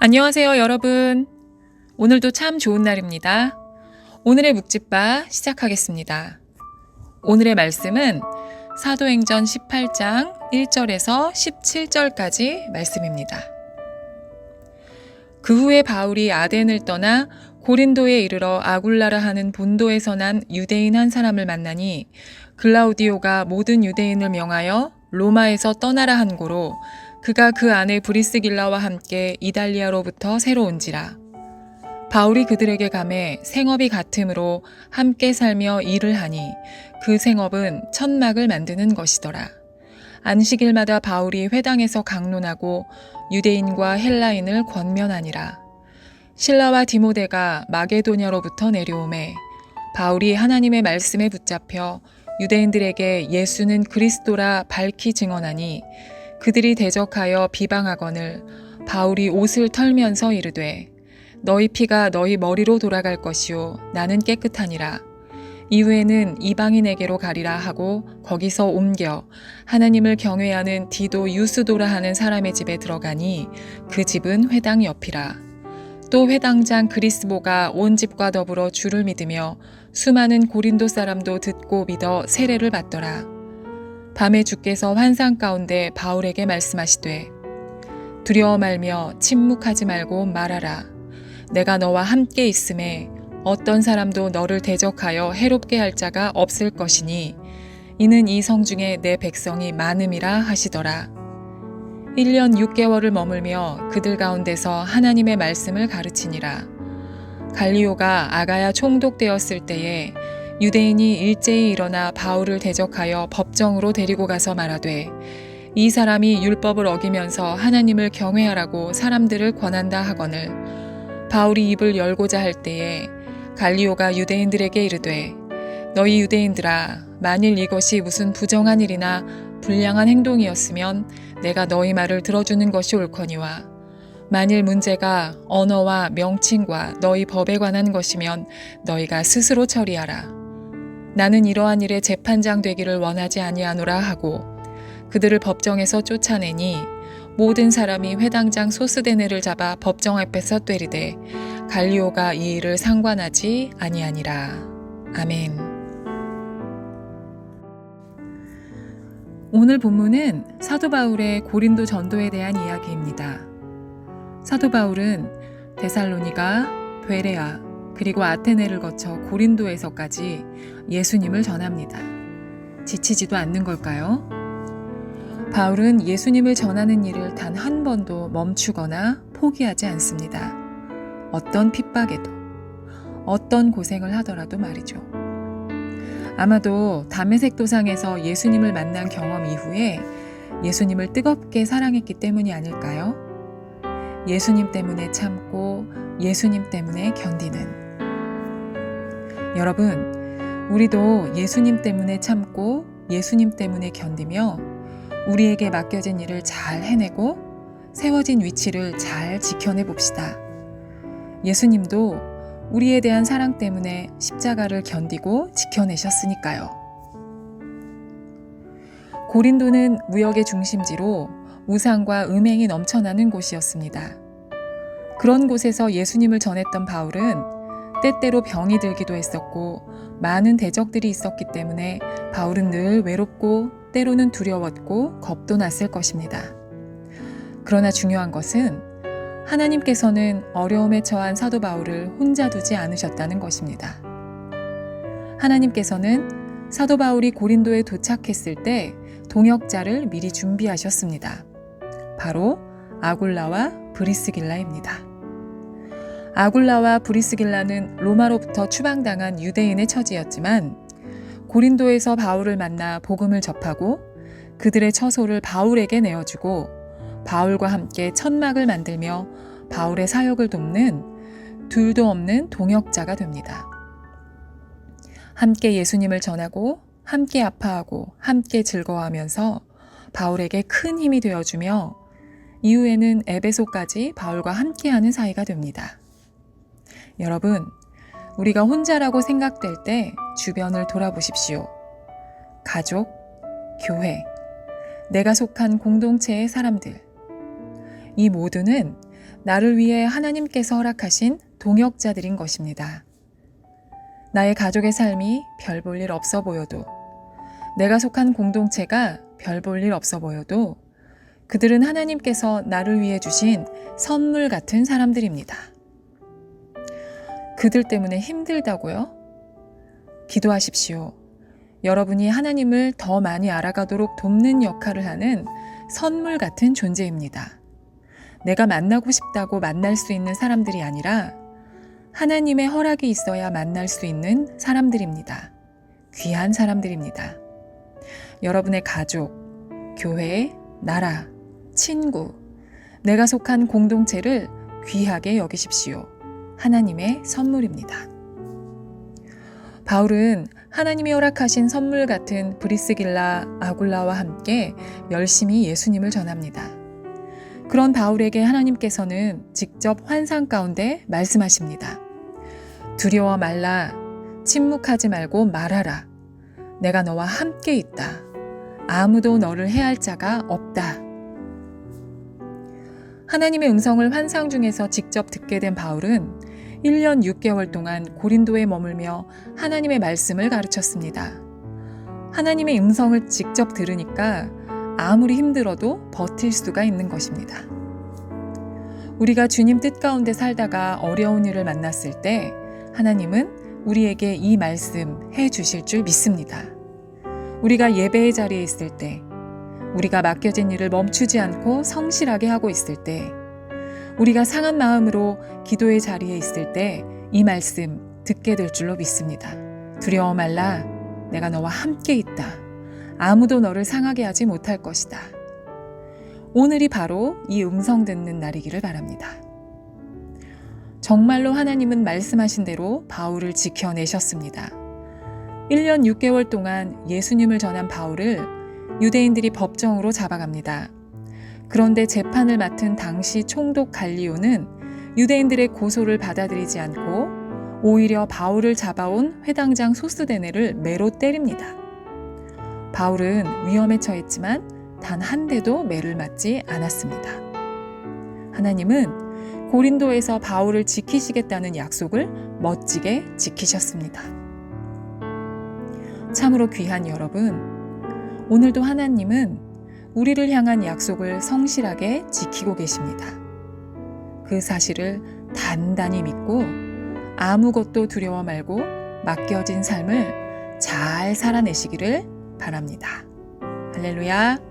안녕하세요, 여러분. 오늘도 참 좋은 날입니다. 오늘의 묵집바 시작하겠습니다. 오늘의 말씀은 사도행전 18장 1절에서 17절까지 말씀입니다. 그 후에 바울이 아덴을 떠나 고린도에 이르러 아굴라라 하는 본도에서 난 유대인 한 사람을 만나니 글라우디오가 모든 유대인을 명하여 로마에서 떠나라 한 고로 그가 그 안에 브리스길라와 함께 이달리아로부터 새로 온지라. 바울이 그들에게 가매 생업이 같으므로 함께 살며 일을 하니 그 생업은 천막을 만드는 것이더라. 안식일마다 바울이 회당에서 강론하고 유대인과 헬라인을 권면하니라. 실라와 디모데가 마게도냐로부터 내려오매 바울이 하나님의 말씀에 붙잡혀 유대인들에게 예수는 그리스도라 밝히 증언하니 그들이 대적하여 비방하거늘 바울이 옷을 털면서 이르되 너희 피가 너희 머리로 돌아갈 것이요 나는 깨끗하니라. 이후에는 이방인에게로 가리라 하고 거기서 옮겨 하나님을 경외하는 디도 유스도라 하는 사람의 집에 들어가니 그 집은 회당 옆이라. 또 회당장 그리스보가 온 집과 더불어 주를 믿으며 수많은 고린도 사람도 듣고 믿어 세례를 받더라. 밤에 주께서 환상 가운데 바울에게 말씀하시되 두려워 말며 침묵하지 말고 말하라. 내가 너와 함께 있음에 어떤 사람도 너를 대적하여 해롭게 할 자가 없을 것이니 이는 이 성중에 내 백성이 많음이라 하시더라. 1년 6개월을 머물며 그들 가운데서 하나님의 말씀을 가르치니라. 갈리오가 아가야 총독되었을 때에 유대인이 일제히 일어나 바울을 대적하여 법정으로 데리고 가서 말하되 이 사람이 율법을 어기면서 하나님을 경외하라고 사람들을 권한다 하거늘 바울이 입을 열고자 할 때에 갈리오가 유대인들에게 이르되 너희 유대인들아 만일 이것이 무슨 부정한 일이나 불량한 행동이었으면 내가 너희 말을 들어주는 것이 옳거니와 만일 문제가 언어와 명칭과 너희 법에 관한 것이면 너희가 스스로 처리하라. 나는 이러한 일에 재판장 되기를 원하지 아니하노라 하고 그들을 법정에서 쫓아내니 모든 사람이 회당장 소스데네를 잡아 법정 앞에서 때리되 갈리오가 이 일을 상관하지 아니하니라. 아멘. 오늘 본문은 사도 바울의 고린도 전도에 대한 이야기입니다. 사도 바울은 데살로니가, 베레아, 그리고 아테네를 거쳐 고린도에서까지 예수님을 전합니다. 지치지도 않는 걸까요? 바울은 예수님을 전하는 일을 단 한 번도 멈추거나 포기하지 않습니다. 어떤 핍박에도, 어떤 고생을 하더라도 말이죠. 아마도 다메섹 도상에서 예수님을 만난 경험 이후에 예수님을 뜨겁게 사랑했기 때문이 아닐까요? 예수님 때문에 참고 예수님 때문에 견디는 여러분, 우리도 예수님 때문에 참고 예수님 때문에 견디며 우리에게 맡겨진 일을 잘 해내고 세워진 위치를 잘 지켜내 봅시다. 예수님도 우리에 대한 사랑 때문에 십자가를 견디고 지켜내셨으니까요. 고린도는 무역의 중심지로 우상과 음행이 넘쳐나는 곳이었습니다. 그런 곳에서 예수님을 전했던 바울은 때때로 병이 들기도 했었고 많은 대적들이 있었기 때문에 바울은 늘 외롭고 때로는 두려웠고 겁도 났을 것입니다. 그러나 중요한 것은 하나님께서는 어려움에 처한 사도 바울을 혼자 두지 않으셨다는 것입니다. 하나님께서는 사도 바울이 고린도에 도착했을 때 동역자를 미리 준비하셨습니다. 바로 아굴라와 브리스길라입니다. 아굴라와 브리스길라는 로마로부터 추방당한 유대인의 처지였지만 고린도에서 바울을 만나 복음을 접하고 그들의 처소를 바울에게 내어주고 바울과 함께 천막을 만들며 바울의 사역을 돕는 둘도 없는 동역자가 됩니다. 함께 예수님을 전하고 함께 아파하고 함께 즐거워하면서 바울에게 큰 힘이 되어주며 이후에는 에베소까지 바울과 함께하는 사이가 됩니다. 여러분, 우리가 혼자라고 생각될 때 주변을 돌아보십시오. 가족, 교회, 내가 속한 공동체의 사람들. 이 모두는 나를 위해 하나님께서 허락하신 동역자들인 것입니다. 나의 가족의 삶이 별 볼 일 없어 보여도, 내가 속한 공동체가 별 볼 일 없어 보여도 그들은 하나님께서 나를 위해 주신 선물 같은 사람들입니다. 그들 때문에 힘들다고요? 기도하십시오. 여러분이 하나님을 더 많이 알아가도록 돕는 역할을 하는 선물 같은 존재입니다. 내가 만나고 싶다고 만날 수 있는 사람들이 아니라 하나님의 허락이 있어야 만날 수 있는 사람들입니다. 귀한 사람들입니다. 여러분의 가족, 교회, 나라, 친구, 내가 속한 공동체를 귀하게 여기십시오. 하나님의 선물입니다. 바울은 하나님이 허락하신 선물 같은 브리스길라, 아굴라와 함께 열심히 예수님을 전합니다. 그런 바울에게 하나님께서는 직접 환상 가운데 말씀하십니다. 두려워 말라, 침묵하지 말고 말하라. 내가 너와 함께 있다. 아무도 너를 해할 자가 없다. 하나님의 음성을 환상 중에서 직접 듣게 된 바울은 1년 6개월 동안 고린도에 머물며 하나님의 말씀을 가르쳤습니다. 하나님의 음성을 직접 들으니까 아무리 힘들어도 버틸 수가 있는 것입니다. 우리가 주님 뜻 가운데 살다가 어려운 일을 만났을 때 하나님은 우리에게 이 말씀 해 주실 줄 믿습니다. 우리가 예배의 자리에 있을 때, 우리가 맡겨진 일을 멈추지 않고 성실하게 하고 있을 때, 우리가 상한 마음으로 기도의 자리에 있을 때 이 말씀 듣게 될 줄로 믿습니다. 두려워 말라, 내가 너와 함께 있다. 아무도 너를 상하게 하지 못할 것이다. 오늘이 바로 이 음성 듣는 날이기를 바랍니다. 정말로 하나님은 말씀하신 대로 바울을 지켜내셨습니다. 1년 6개월 동안 예수님을 전한 바울을 유대인들이 법정으로 잡아갑니다. 그런데 재판을 맡은 당시 총독 갈리오는 유대인들의 고소를 받아들이지 않고 오히려 바울을 잡아온 회당장 소스데네를 매로 때립니다. 바울은 위험에 처했지만 단 한 대도 매를 맞지 않았습니다. 하나님은 고린도에서 바울을 지키시겠다는 약속을 멋지게 지키셨습니다. 참으로 귀한 여러분, 오늘도 하나님은 우리를 향한 약속을 성실하게 지키고 계십니다. 그 사실을 단단히 믿고 아무것도 두려워 말고 맡겨진 삶을 잘 살아내시기를 바랍니다. 할렐루야.